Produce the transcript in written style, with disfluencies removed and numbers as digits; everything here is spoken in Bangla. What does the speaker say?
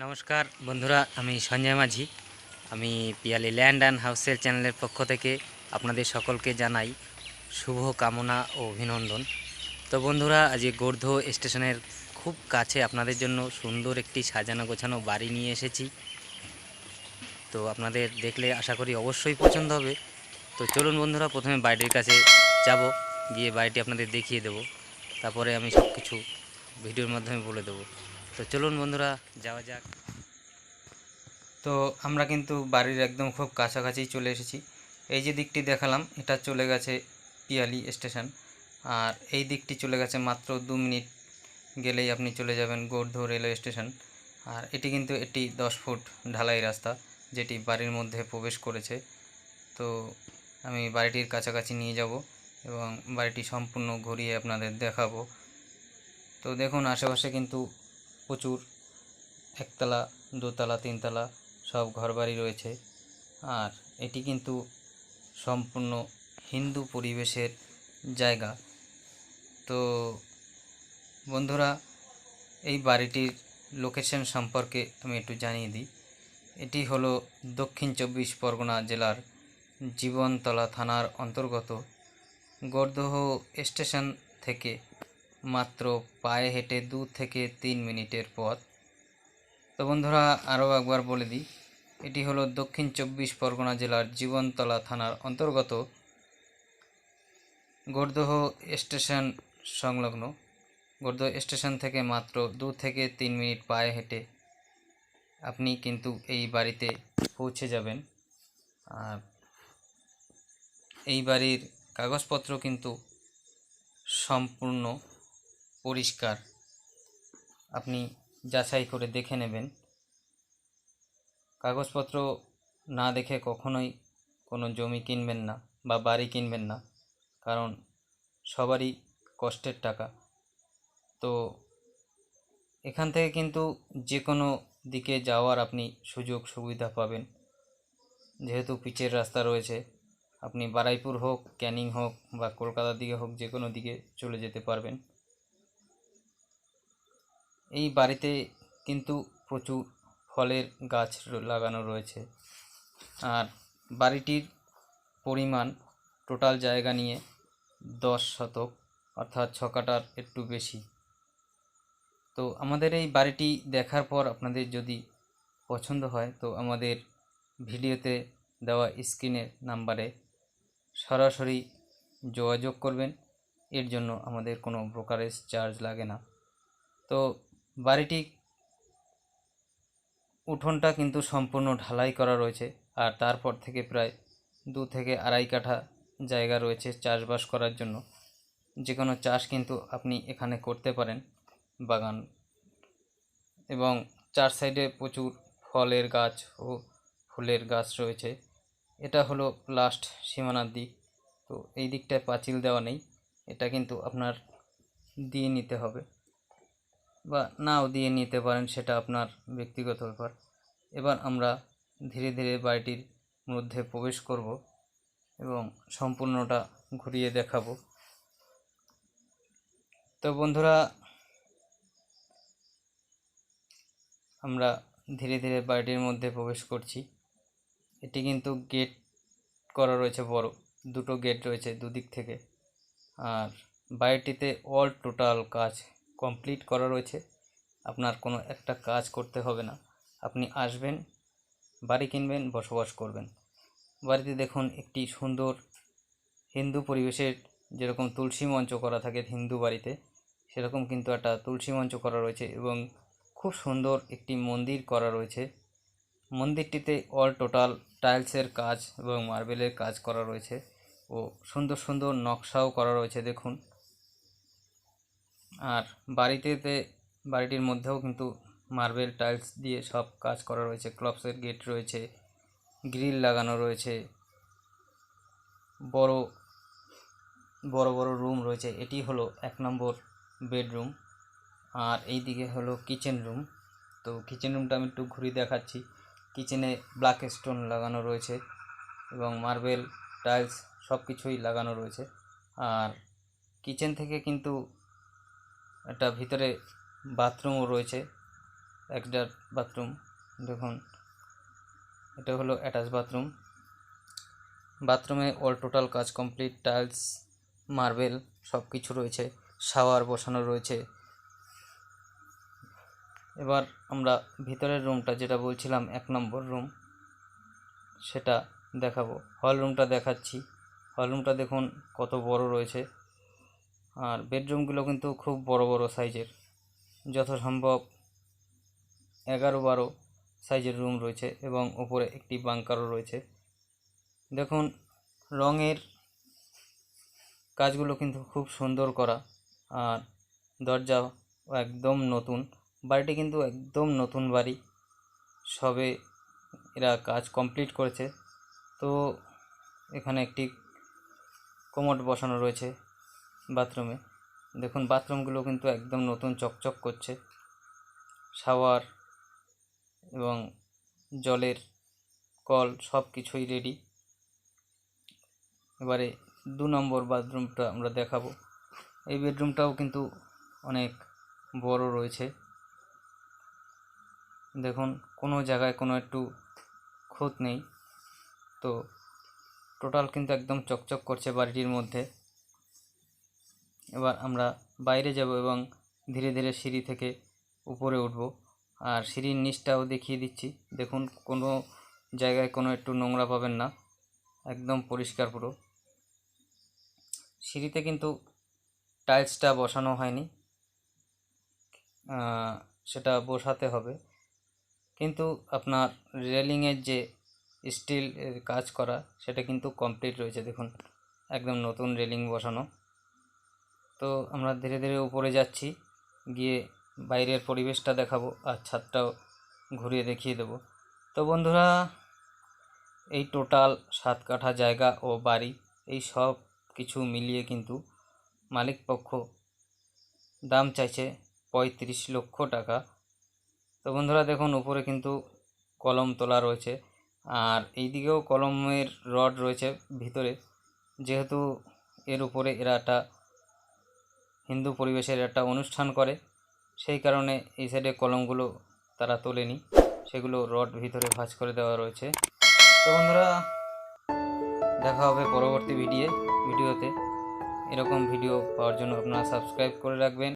নমস্কার বন্ধুরা, আমি সঞ্জয় মাঝি। আমি পিয়ালি ল্যান্ড অ্যান্ড হাউসের চ্যানেলের পক্ষ থেকে আপনাদের সকলকে জানাই শুভ কামনা ও অভিনন্দন। তো বন্ধুরা, আজ গোর্ধ স্টেশনের খুব কাছে আপনাদের জন্য সুন্দর একটি সাজানো গোছানো বাড়ি নিয়ে এসেছি। তো আপনাদের দেখলে আশা করি অবশ্যই পছন্দ হবে। তো চলুন বন্ধুরা, প্রথমে বাড়িটির কাছে যাব, গিয়ে বাড়িটি আপনাদের দেখিয়ে দেব, তারপরে আমি সব কিছু ভিডিওর মাধ্যমে বলে দেবো। তো চলুন বন্ধুরা, যাওয়া যাক। তো আমরা কিন্তু বাড়ির একদম খুব কাছাকাছি চলে এসেছি। এই যে দিকটি দেখালাম, এটা চলে গেছে পিয়ালি স্টেশন, আর এই দিকটি চলে গেছে মাত্র 2 মিনিট গেলেই আপনি চলে যাবেন গোর্ধ রেলওয়ে স্টেশন। আর এটি কিন্তু একটি 10 ফুট ঢালাই রাস্তা, যেটি বাড়ির মধ্যে প্রবেশ করেছে। তো আমি বাড়িটির কাছাকাছি নিয়ে যাব এবং বাড়িটি সম্পূর্ণ ঘুরিয়ে আপনাদের দেখাবো। তো দেখুন, আশেপাশে কিন্তু প্রচুর একতলা, দোতলা, তিনতলা সব ঘরবাড়ি রয়েছে। আর এটি কিন্তু সম্পূর্ণ হিন্দু পরিবেশের জায়গা। তো বন্ধুরা, এই বাড়িটির লোকেশন সম্পর্কে আমি একটু জানিয়ে দিই। এটি হলো দক্ষিণ 24 পরগনা জেলার জীবনতলা থানার অন্তর্গত। গোর্দহ স্টেশন থেকে মাত্র পায়ে হেঁটে 2 থেকে 3 মিনিটের পথ। তো বন্ধুরা, আরও একবার বলে দিই, এটি হলো দক্ষিণ 24 পরগনা জেলার জীবনতলা থানার অন্তর্গত গোর্দহ স্টেশন সংলগ্ন। গোর্দহ স্টেশন থেকে মাত্র 2 থেকে 3 মিনিট পায়ে হেঁটে আপনি কিন্তু এই বাড়িতে পৌঁছে যাবেন। আর এই বাড়ির কাগজপত্র কিন্তু সম্পূর্ণ পরিষ্কার, আপনি যাচাই করে দেখে নেবেন। কাগজপত্র না দেখে কখনোই কোনো জমি কিনবেন না বা বাড়ি কিনবেন না, কারণ সবারই কষ্টের টাকা। তো এখান থেকে কিন্তু যে কোনো দিকে যাওয়ার আপনি সুযোগ সুবিধা পাবেন, যেহেতু পিচের রাস্তা রয়েছে। আপনি বারুইপুর হোক, ক্যানিং হোক বা কলকাতার দিকে হোক, যে কোনো দিকে চলে যেতে পারবেন। এই বাড়িতে কিন্তু প্রচুর ফলের গাছ লাগানো রয়েছে। আর বাড়িটির পরিমাণ টোটাল জায়গা নিয়ে 10 শতক, অর্থাৎ 6 কাঠার একটু বেশি। তো আমাদের এই বাড়িটি দেখার পর আপনাদের যদি পছন্দ হয়, তো আমাদের ভিডিওতে দেওয়া স্ক্রিনের নাম্বারে সরাসরি যোগাযোগ করবেন। এর জন্য আমাদের কোনো ব্রোকারেজ চার্জ লাগে না। তো বাড়িটি উঠোনটা কিন্তু সম্পূর্ণ ঢালাই করা রয়েছে, আর তারপর থেকে প্রায় 2 থেকে আড়াই কাঠা জায়গা রয়েছে চাষবাস করার জন্য। যে কোনো চাষ কিন্তু আপনি এখানে করতে পারেন, বাগান। এবং 4 সাইডে প্রচুর ফলের গাছ ও ফুলের গাছ রয়েছে। এটা হলো লাস্ট সীমানার দিক। তো এই দিকটায় পাঁচিল দেওয়া নেই, এটা কিন্তু আপনার দিয়ে নিতে হবে বা নাও দিয়ে নিতে পারেন, সেটা আপনার ব্যক্তিগত ব্যাপার। এবার আমরা ধীরে ধীরে বাড়িটির মধ্যে প্রবেশ করব এবং সম্পূর্ণটা ঘুরিয়ে দেখাবো। তো বন্ধুরা, আমরা ধীরে ধীরে বাড়িটির মধ্যে প্রবেশ করছি। এটি কিন্তু গেট করা রয়েছে, বড় দুটো গেট রয়েছে দুদিক থেকে। আর বাড়িটিতে অল টোটাল কাজ কমপ্লিট করা রয়েছে। আপনার কোনো একটা কাজ করতে হবে না, আপনি আসবেন, বাড়ি কিনবেন, বসবাস করবেন। বাড়িতে দেখুন একটি সুন্দর হিন্দু পরিবেশের, যেরকম তুলসী মঞ্চ করা থাকে হিন্দু বাড়িতে, সেরকম কিন্তু একটা তুলসী মঞ্চ করা রয়েছে এবং খুব সুন্দর একটি মন্দির করা রয়েছে। মন্দিরটিতে অল টোটাল টাইলসের কাজ এবং মার্বেলের কাজ করা রয়েছে ও সুন্দর সুন্দর নকশাও করা রয়েছে দেখুন। আর বাড়িটির মধ্যেও কিন্তু মার্বেল টাইলস দিয়ে সব কাজ করা রয়েছে। ক্লপসের গেট রয়েছে, গ্রিল লাগানো রয়েছে, বড় বড় বড় রুম রয়েছে। এটি হলো 1 নম্বর বেডরুম, আর এই দিকে হলো কিচেন রুম। তো কিচেন রুমটা আমি একটু ঘুরিয়ে দেখাচ্ছি। কিচেনে ব্ল্যাক স্টোন লাগানো রয়েছে এবং মার্বেল টাইলস সব কিছুই লাগানো রয়েছে। আর কিচেন থেকে কিন্তু একটা ভিতরে বাথরুমও রয়েছে একটা বাথরুম। দেখুন এটা হলো অ্যাটাচ বাথরুম। বাথরুমে অল টোটাল কাজ কমপ্লিট, টাইলস, মার্বেল সব কিছু রয়েছে, শাওয়ার বসানো রয়েছে। এবার আমরা ভিতরের রুমটা যেটা বলছিলাম 1 নম্বর রুম সেটা দেখাবো। হল রুমটা দেখাচ্ছি। হল রুমটা দেখুন কত বড় রয়েছে, আর বেডরুমগুলো কিন্তু খুব বড় বড় সাইজের, যথাসম্ভব 11-12 সাইজের রুম রয়েছে এবং উপরে একটি বাংকারও রয়েছে। দেখুন রঙের কাজগুলো কিন্তু খুব সুন্দর করা, আর দরজাও একদম নতুন। বাড়িটি কিন্তু একদম নতুন বাড়ি, সবে এরা কাজ কমপ্লিট করেছে। তো এখানে একটি কোমোড বসানো রয়েছে বাথরুমে। দেখুন বাথরুমগুলো কিন্তু একদম নতুন চকচক করছে, শাওয়ার এবং জলের কল সব কিছুই রেডি। এবারে 2 নম্বর বাথরুমটা আমরা দেখাবো। এই বেডরুমটাও কিন্তু অনেক বড় রয়েছে। দেখুন কোনো জায়গায় কোনো একটু খুঁত নেই, তো টোটাল কিন্তু একদম চকচক করছে বাড়িটির মধ্যে। এবার আমরা বাইরে যাব এবং ধীরে ধীরে সিঁড়ি থেকে উপরে উঠব, আর সিঁড়ির নিচটাও দেখিয়ে দিচ্ছি। দেখুন কোনো জায়গায় কোনো একটু নোংরা পাবেন না, একদম পরিষ্কার পুরো। সিঁড়িতে কিন্তু টাইলসটা বসানো হয়নি, সেটা বসাতে হবে। কিন্তু আপনার রেলিংয়ের যে স্টিল কাজ করা সেটা কিন্তু কমপ্লিট রয়েছে। দেখুন একদম নতুন রেলিং বসানো। তো আমরা ধীরে ধীরে উপরে যাচ্ছি, গিয়ে বাইরের পরিবেশটা দেখাবো আর ছাদটাও ঘুরিয়ে দেখিয়ে দেব। তো বন্ধুরা, এই টোটাল 7 কাঠা জায়গা ও বাড়ি, এই সব কিছু মিলিয়ে কিন্তু মালিক পক্ষ দাম চাইছে 35 লক্ষ টাকা। তো বন্ধুরা দেখুন উপরে কিন্তু কলম তোলা রয়েছে, আর এইদিকেও কলমের রড রয়েছে ভিতরে। যেহেতু এর উপরে এরা একটা হিন্দু পরিবেশের একটা অনুষ্ঠান করে, সেই কারণে এই সাইডে কলমগুলো তারা তোলেনি, সেগুলো রড ভিতরে ভাঁজ করে দেওয়া রয়েছে। তো বন্ধুরা দেখা হবে পরবর্তী ভিডিওতে। এরকম ভিডিও পাওয়ার জন্য আপনারা সাবস্ক্রাইব করে রাখবেন।